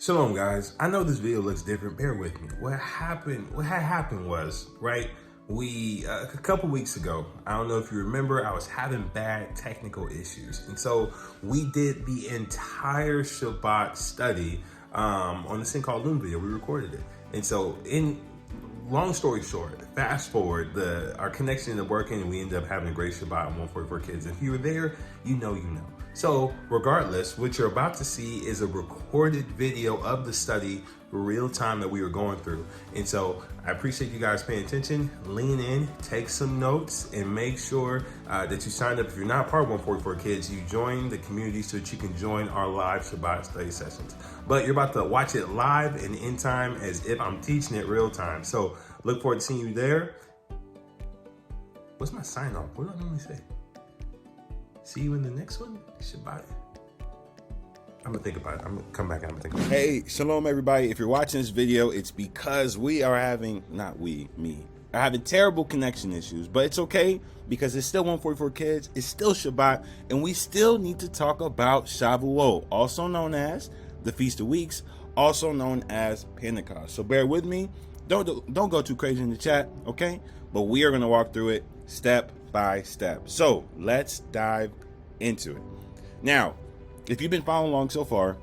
Shalom, guys. I know this video looks different. Bear with me. What had happened was, right, a couple weeks ago, I don't know if you remember, I was having bad technical issues. And so we did the entire Shabbat study on this thing called Loom video. We recorded it. And so long story short, fast forward, our connection ended up working and we ended up having a great Shabbat on 144 Kids. If you were there, you know. So regardless, what you're about to see is a recorded video of the study real time that we were going through. And so I appreciate you guys paying attention. Lean in, take some notes, and make sure that you signed up. If you're not part of 144 Kids, you join the community so that you can join our live Shabbat study sessions. But you're about to watch it live and in time as if I'm teaching it real time. So look forward to seeing you there. What's my sign off? What do I normally say? See you in the next one. Shabbat. I'm gonna think about it. I'm gonna come back and I'm gonna think about it. Hey, shalom everybody. If you're watching this video, it's because we are having, are having terrible connection issues, but it's okay because it's still 144 Kids, it's still Shabbat, and we still need to talk about Shavuot, also known as the Feast of Weeks, also known as Pentecost. So bear with me. Don't go too crazy in the chat, okay? But we are gonna walk through it step by step. So let's dive into it. Now, if you've been following along so far,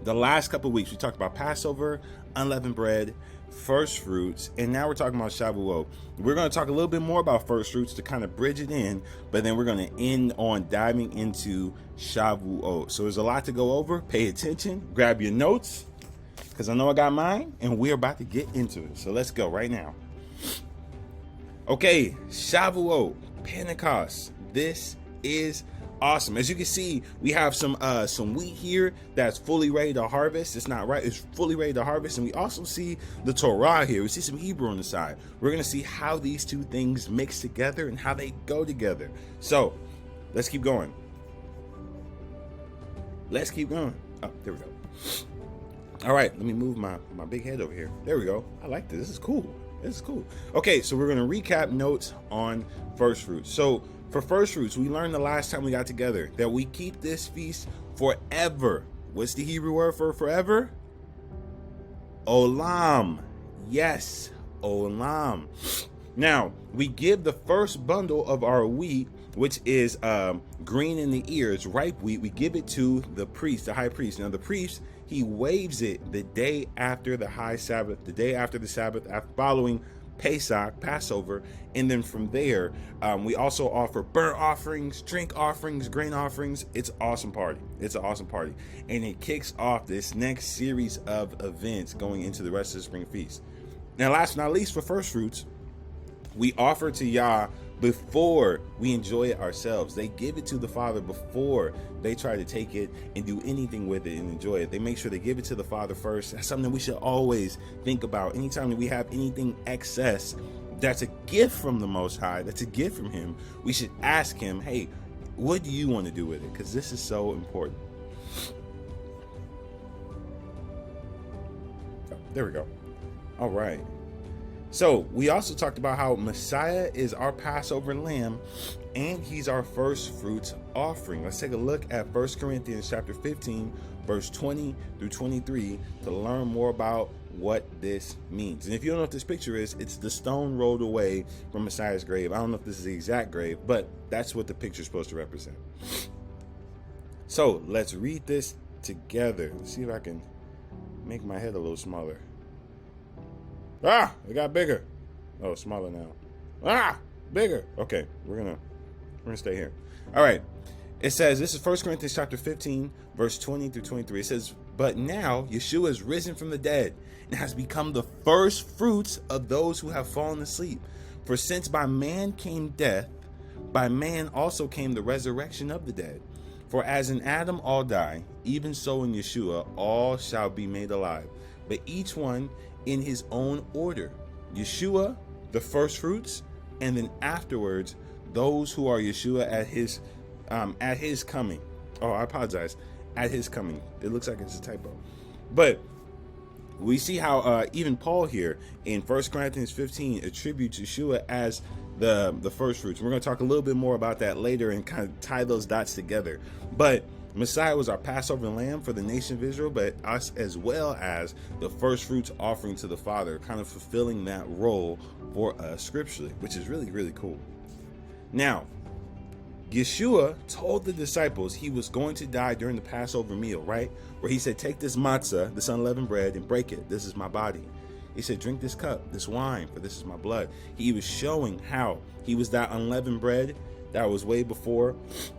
the last couple of weeks we talked about Passover, unleavened bread, first fruits, and now we're talking about Shavuot. We're going to talk a little bit more about first fruits to kind of bridge it in, but then we're going to end on diving into Shavuot. So there's a lot to go over. Pay attention, grab your notes, because I know I got mine, and we're about to get into it. So let's go right now. Okay, Shavuot, Pentecost. This is awesome. As you can see, we have some wheat here that's fully ready to harvest. It's not right, it's fully ready to harvest. And we also see the Torah here. We see some Hebrew on the side. We're gonna see how these two things mix together and how they go together. So let's keep going. Oh, there we go. All right, let me move my big head over here. There we go. I like this. This is cool. Okay, so we're gonna recap notes on first fruits. So for first fruits, we learned the last time we got together that we keep this feast forever. What's the Hebrew word for forever? Olam. Yes, olam. Now, we give the first bundle of our wheat, which is green in the ears, ripe wheat. We give it to the priest, the high priest. Now, the priest, he waves it the day after the high Sabbath, the day after the Sabbath, following Pesach, Passover, and then from there, we also offer burnt offerings, drink offerings, grain offerings. It's an awesome party. And it kicks off this next series of events going into the rest of the spring feast. Now, last but not least, for first fruits, we offer to Yah before we enjoy it ourselves. They give it to the Father before they try to take it and do anything with it and enjoy it. They make sure they give it to the Father first. That's something that we should always think about. Anytime that we have anything excess, that's a gift from the Most High, that's a gift from Him, we should ask Him, hey, what do you want to do with it? Because this is so important. Oh, there we go. All right. So we also talked about how Messiah is our Passover lamb and he's our first fruits offering. Let's take a look at 1 Corinthians chapter 15, verse 20 through 23 to learn more about what this means. And if you don't know what this picture is, it's the stone rolled away from Messiah's grave. I don't know if this is the exact grave, but that's what the picture is supposed to represent. So let's read this together. Let's see if I can make my head a little smaller. It got bigger. Oh, smaller now. Bigger. Okay, we're gonna stay here. All right. It says, this is 1 Corinthians chapter 15, verse 20 through 23. It says, but now Yeshua is risen from the dead and has become the first fruits of those who have fallen asleep. For since by man came death, by man also came the resurrection of the dead. For as in Adam all die, even so in Yeshua all shall be made alive, but each one in his own order. Yeshua, the first fruits, and then afterwards, those who are Yeshua at his coming. Oh, I apologize. At his coming. It looks like it's a typo. But we see how even Paul here in 1 Corinthians 15 attributes Yeshua as the first fruits. We're going to talk a little bit more about that later and kind of tie those dots together. But Messiah was our Passover lamb for the nation of Israel, but us as well as the first fruits offering to the Father, kind of fulfilling that role for us scripturally, which is really, really cool. Now, Yeshua told the disciples he was going to die during the Passover meal, right? Where he said, take this matzah, this unleavened bread, and break it. This is my body. He said, drink this cup, this wine, for this is my blood. He was showing how he was that unleavened bread that was way before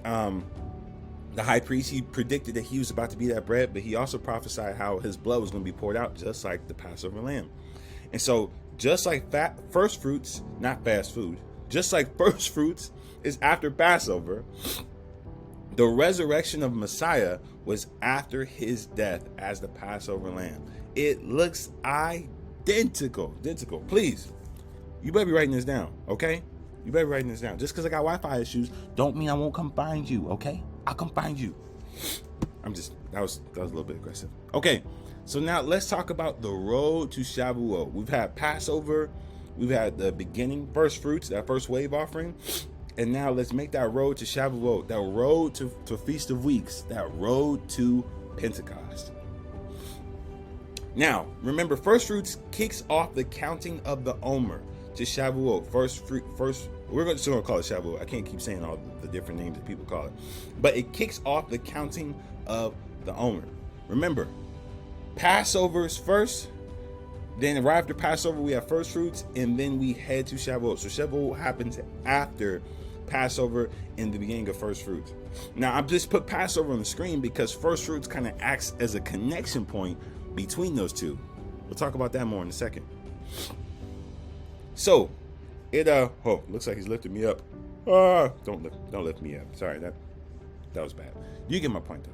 the high priest. He predicted that he was about to be that bread, but he also prophesied how his blood was going to be poured out just like the Passover lamb. And so just like first fruits, not fast food, just like first fruits is after Passover, the resurrection of Messiah was after his death as the Passover lamb. It looks identical. Please, you better be writing this down, okay? You better be writing this down. Just because I got Wi-Fi issues don't mean I won't come find you, okay? I'll come find you. That was a little bit aggressive. Okay, so now let's talk about the road to Shavuot. We've had Passover, we've had the beginning, first fruits, that first wave offering, and now let's make that road to Shavuot, that road to Feast of Weeks, that road to Pentecost. Now, remember, first fruits kicks off the counting of the Omer to Shavuot. We're just going to call it Shavuot. I can't keep saying all the different names that people call it. But it kicks off the counting of the Omer. Remember, Passover's first, then right after Passover, we have first fruits, and then we head to Shavuot. So Shavuot happens after Passover in the beginning of first fruits. Now, I've just put Passover on the screen because first fruits kind of acts as a connection point between those two. We'll talk about that more in a second. So it looks like he's lifting me up. Don't lift me up. Sorry, that was bad. You get my point though.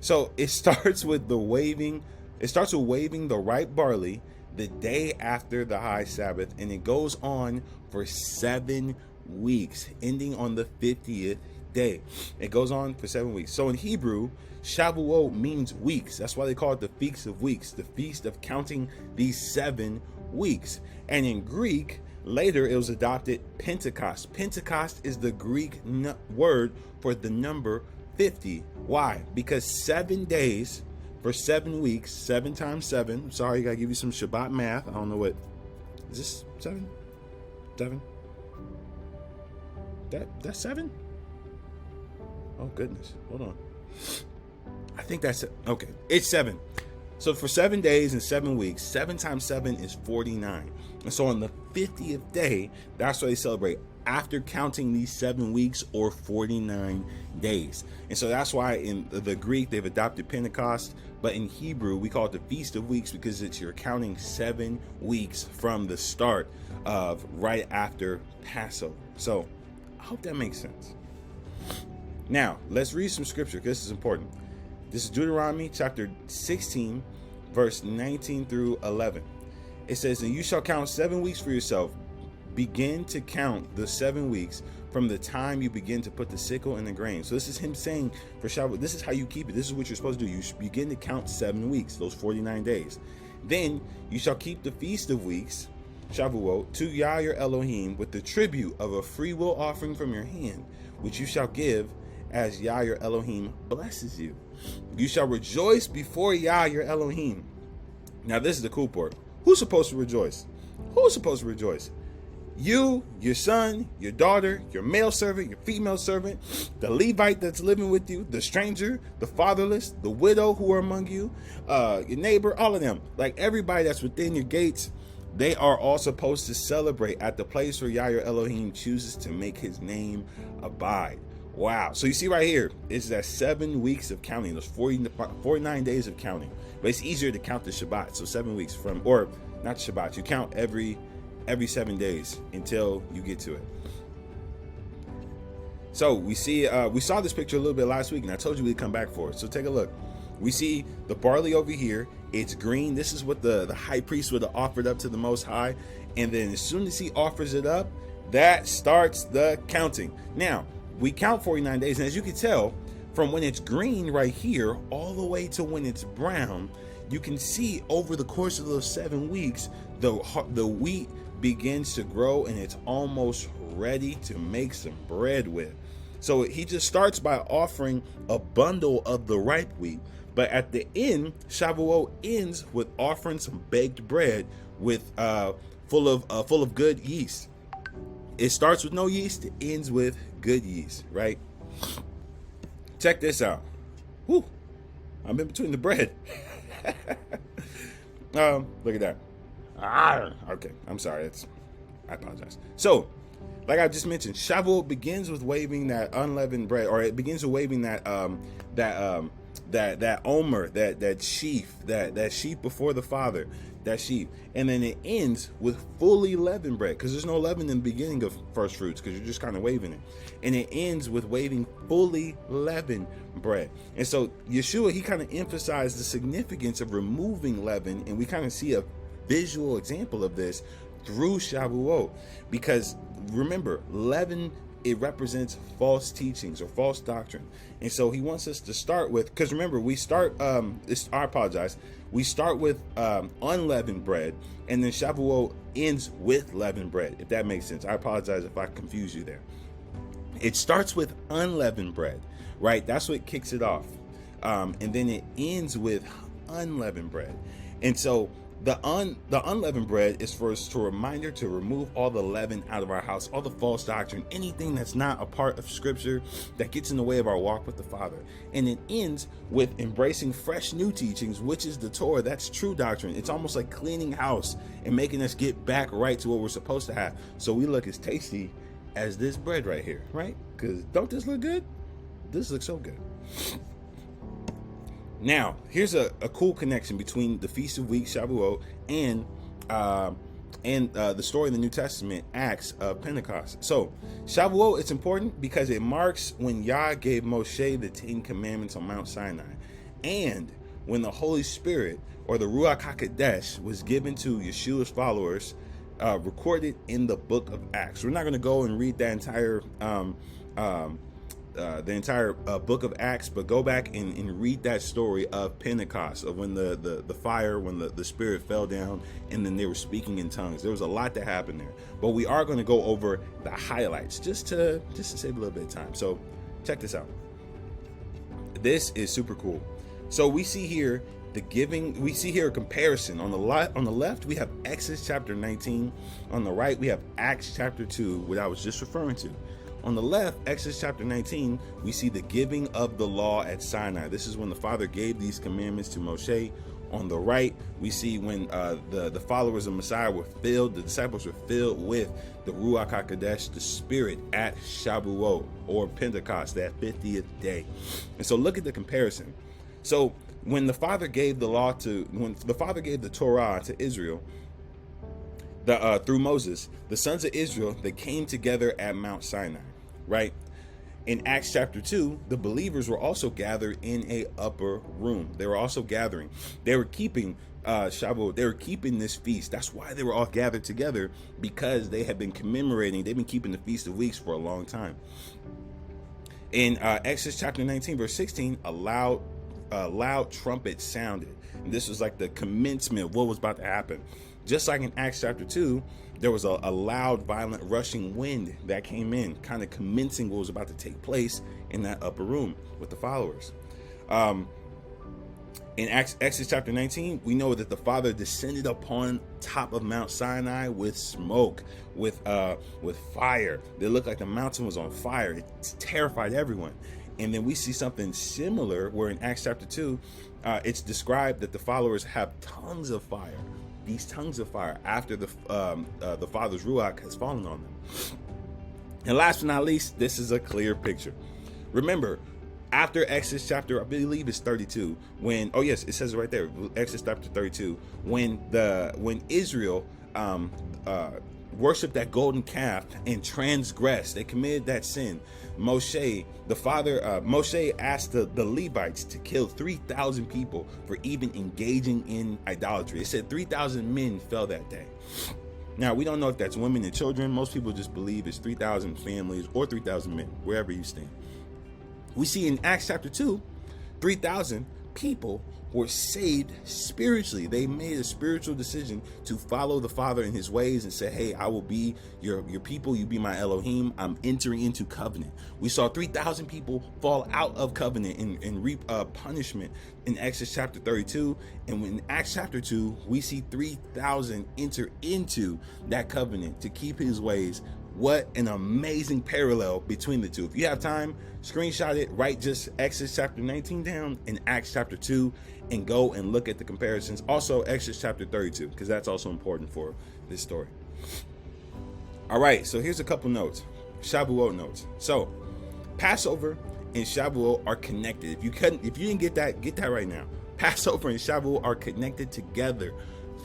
So it starts with waving the ripe barley the day after the high Sabbath, and it goes on for 7 weeks, ending on the 50th day. It goes on for 7 weeks. So in Hebrew, Shavuot means weeks. That's why they call it the Feast of Weeks, the feast of counting these 7 weeks. And in Greek, later it was adopted Pentecost. Pentecost is the Greek word for the number 50. Why? Because 7 days for 7 weeks, 7 times 7. I'm sorry, I gotta give you some Shabbat math. I don't know what is this. 7? That's 7? Oh goodness, hold on. I think that's it. Okay, it's 7. So for 7 days and 7 weeks, 7 times 7 is 49. And so on the 50th day, that's what they celebrate, after counting these 7 weeks or 49 days. And so that's why in the Greek, they've adopted Pentecost. But in Hebrew, we call it the Feast of Weeks because you're counting 7 weeks from the start of right after Passover. So I hope that makes sense. Now, let's read some scripture because this is important. This is Deuteronomy chapter 16, verse 19 through 11. It says, and you shall count 7 weeks for yourself. Begin to count the 7 weeks from the time you begin to put the sickle in the grain. So this is him saying for Shavuot, this is how you keep it. This is what you're supposed to do. You should begin to count 7 weeks, those 49 days. Then you shall keep the Feast of Weeks, Shavuot, to Yah your Elohim with the tribute of a free will offering from your hand, which you shall give as Yah your Elohim blesses you. You shall rejoice before Yah your Elohim. Now this is the cool part. Who's supposed to rejoice? Who's supposed to rejoice? You, your son, your daughter, your male servant, your female servant, the Levite that's living with you, the stranger, the fatherless, the widow who are among you, your neighbor, all of them. Like everybody that's within your gates, they are all supposed to celebrate at the place where Yah your Elohim chooses to make his name abide. Wow. So you see right here, it's that 7 weeks of counting, those 49 days of counting. But it's easier to count the Shabbat. So 7 weeks from, or not Shabbat, you count every 7 days until you get to it. So we saw this picture a little bit last week, and I told you we'd come back for it. So take a look. We see the barley over here. It's green. This is what the high priest would have offered up to the Most High. And then as soon as he offers it up, that starts the counting. Now, we count 49 days. And as you can tell, from when it's green right here all the way to when it's brown, you can see over the course of those 7 weeks, the wheat begins to grow and it's almost ready to make some bread with. So he just starts by offering a bundle of the ripe wheat, but at the end, Shavuot ends with offering some baked bread with full of good yeast. It starts with no yeast, it ends with good yeast, right? Check this out. Whew, I'm in between the bread. Look at that. Okay, I'm sorry. I apologize. So, like I just mentioned, Shavuot begins with waving that unleavened bread, or it begins with waving that omer, that sheaf before the Father, that sheaf, and then it ends with fully leavened bread, because there's no leaven in the beginning of first fruits, because you're just kind of waving it, and it ends with waving fully leavened bread. And so Yeshua, he kind of emphasized the significance of removing leaven, and we kind of see a visual example of this through Shavuot, because remember, leaven, it represents false teachings or false doctrine. And so he wants us to start with, because remember, we start we start with unleavened bread, and then Shavuot ends with leavened bread, if that makes sense. I apologize if I confuse you there. It starts with unleavened bread, right? That's what kicks it off. And then it ends with unleavened bread. And so the unleavened bread is for us to reminder to remove all the leaven out of our house, all the false doctrine, anything that's not a part of Scripture that gets in the way of our walk with the Father. And it ends with embracing fresh new teachings, which is the Torah. That's true doctrine. It's almost like cleaning house and making us get back right to what we're supposed to have, so we look as tasty as this bread right here, right? Because don't this look good? This looks so good. Now, here's a cool connection between the Feast of Weeks, Shavuot, and the story in the New Testament, Acts of Pentecost. So, Shavuot, it's important because it marks when Yah gave Moshe the 10 Commandments on Mount Sinai, and when the Holy Spirit, or the Ruach HaKodesh, was given to Yeshua's followers, recorded in the book of Acts. We're not going to go and read that entire book of Acts, but go back and read that story of Pentecost, of when the fire, when the Spirit fell down, and then they were speaking in tongues. There was a lot that happened there, but we are going to go over the highlights just to save a little bit of time. So check this out. This is super cool. So we see here the giving. We see here a comparison. On the left we have Exodus chapter 19. On the right we have Acts chapter 2, what I was just referring to. On the left, Exodus chapter 19, we see the giving of the law at Sinai. This is when the Father gave these commandments to Moshe. On the right, we see when the followers of Messiah were filled, the disciples were filled with the Ruach HaKodesh, the Spirit, at Shavuot, or Pentecost, that 50th day. And so look at the comparison. So when the Father gave the Torah to Israel, through Moses, the sons of Israel, they came together at Mount Sinai, right? In Acts chapter 2, the believers were also gathered in a upper room. They were also gathering. They were keeping Shavuot. They were keeping this feast. That's why they were all gathered together, because they had been commemorating. They've been keeping the Feast of Weeks for a long time. In Exodus chapter 19, verse 16, a loud trumpet sounded. And this was like the commencement of what was about to happen. Just like in Acts chapter 2, there was a loud, violent, rushing wind that came in, kind of commencing what was about to take place in that upper room with the followers. In Exodus chapter 19, we know that the Father descended upon top of Mount Sinai with smoke, with fire. It looked like the mountain was on fire. It terrified everyone. And then we see something similar where in Acts chapter 2, it's described that the followers have tongues of fire. These tongues of fire after the Father's Ruach has fallen on them. And last but not least, this is a clear picture. Remember, after Exodus chapter, I believe it's 32, when, oh yes, it says it right there, Exodus chapter 32, when Israel worshiped that golden calf and transgressed, they committed that sin. Moshe asked the Levites to kill 3,000 people for even engaging in idolatry. It said 3,000 men fell that day. Now, we don't know if that's women and children. Most people just believe it's 3,000 families or 3,000 men, wherever you stand. We see in Acts chapter 2, 3,000 people were saved spiritually. They made a spiritual decision to follow the Father in his ways and say, hey, I will be your people. You be my Elohim. I'm entering into covenant. We saw 3,000 people fall out of covenant and reap punishment in Exodus chapter 32. And in Acts chapter 2, we see 3,000 enter into that covenant to keep his ways. What an amazing parallel between the two. If you have time, screenshot it, write just Exodus chapter 19 down and Acts chapter 2 and go and look at the comparisons. Also Exodus chapter 32, because that's also important for this story. All right, so here's a couple notes, Shavuot notes. So Passover and Shavuot are connected. If you didn't get that right now. Passover and Shavuot are connected together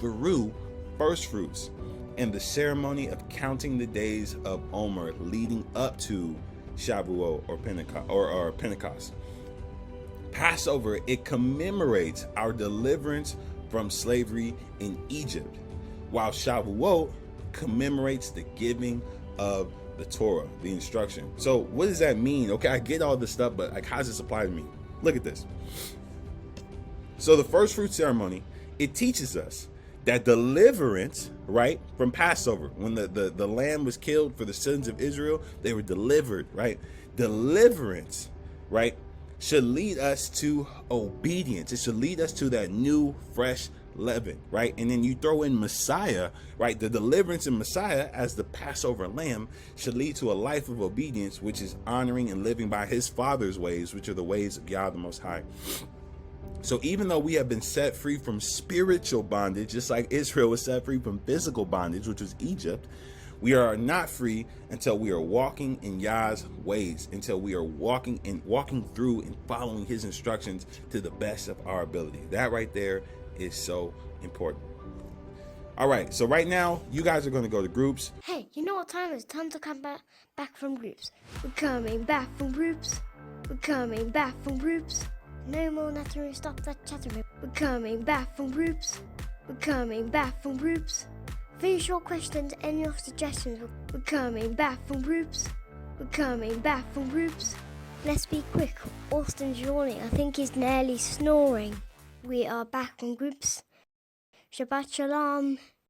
through first fruits and the ceremony of counting the days of Omer leading up to Shavuot or Pentecost. Passover, it commemorates our deliverance from slavery in Egypt, while Shavuot commemorates the giving of the Torah, the instruction. So what does that mean? Okay, I get all this stuff, but like, how does this apply to me? Look at this. So the first fruit ceremony, it teaches us that deliverance, right, from Passover, when the lamb was killed for the sins of Israel, they were delivered, right? Deliverance, right, should lead us to obedience. It should lead us to that new, fresh leaven, right? And then you throw in Messiah, right? The deliverance in Messiah as the Passover lamb should lead to a life of obedience, which is honoring and living by his Father's ways, which are the ways of Yah the Most High. So even though we have been set free from spiritual bondage, just like Israel was set free from physical bondage, which was Egypt, we are not free until we are walking in Yah's ways, until we are walking through and following his instructions to the best of our ability. That right there is so important. All right, so right now, you guys are going to go to groups. Hey, you know what time it is? Time to come back from groups. We're coming back from groups. We're coming back from groups. No more nattering, stop that chattering. We're coming back from groups. We're coming back from groups. Finish your questions and your suggestions. We're coming back from groups. We're coming back from groups. Let's be quick. Austin's yawning. I think he's nearly snoring. We are back from groups. Shabbat shalom.